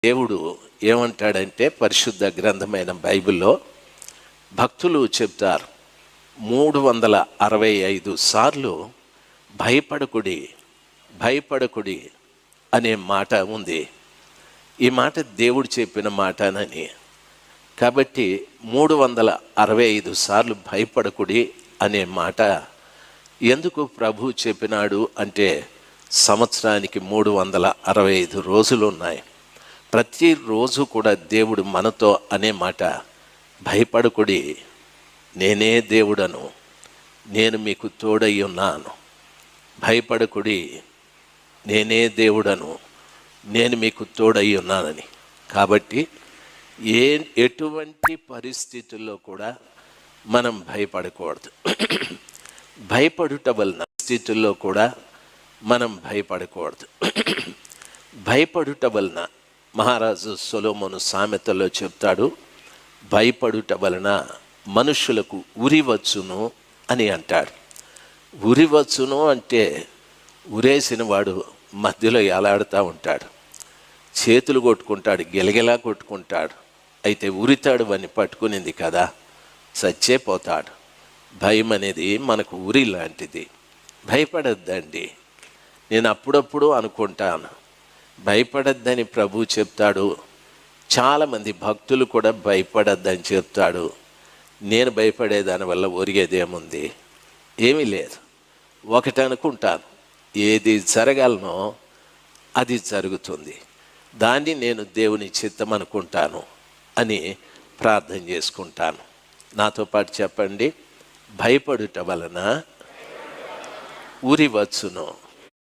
దేవుడు ఏమంటాడంటే పరిశుద్ధ గ్రంథమైన బైబిల్లో భక్తులు చెప్తారు 365 సార్లు భయపడకుడి భయపడకుడి అనే మాట ఉంది. ఈ మాట దేవుడు చెప్పిన మాటనని, కాబట్టి 365 సార్లు భయపడకుడి అనే మాట ఎందుకు ప్రభు చెప్పినాడు అంటే సంవత్సరానికి 365 రోజులు ఉన్నాయి. ప్రతిరోజు కూడా దేవుడు మనతో అనే మాట, భయపడకుడి, నేనే దేవుడను, నేను మీకు తోడై ఉన్నాను. భయపడకుడి, నేనే దేవుడను, నేను మీకు తోడై ఉన్నానని. కాబట్టి ఎటువంటి పరిస్థితుల్లో కూడా మనం భయపడకూడదు. భయపడుట వలన స్థితుల్లో కూడా మనం భయపడకూడదు. భయపడుట వలన మహారాజు సొలొమోను సామెతలో చెప్తాడు, భయపడుట వలన మనుషులకు ఉరి వచ్చును అని అంటాడు. ఉరి వచ్చును అంటే ఉరేసిన వాడు మధ్యలో ఎలాడుతూ ఉంటాడు, చేతులు కొట్టుకుంటాడు, గిలగిలా కొట్టుకుంటాడు. అయితే ఉరితాడు అని పట్టుకునింది కదా, చచ్చే పోతాడు. భయం అనేది మనకు ఉరి లాంటిది. భయపడద్దండి. నేను అప్పుడప్పుడు అనుకుంటాను, భయపడద్దని ప్రభు చెప్తాడు. చాలామంది భక్తులు కూడా భయపడద్దని చెప్తాడు. నేను భయపడేదాని వల్ల ఒరిగేదేముంది? ఏమీ లేదు. ఒకటి అనుకుంటాను, ఏది జరగాలనో అది జరుగుతుంది, దాన్ని నేను దేవుని చిత్తం అనుకుంటాను అని ప్రార్థన చేసుకుంటాను. నాతో పాటు చెప్పండి, భయపడుట వలన ఉరి వచ్చును.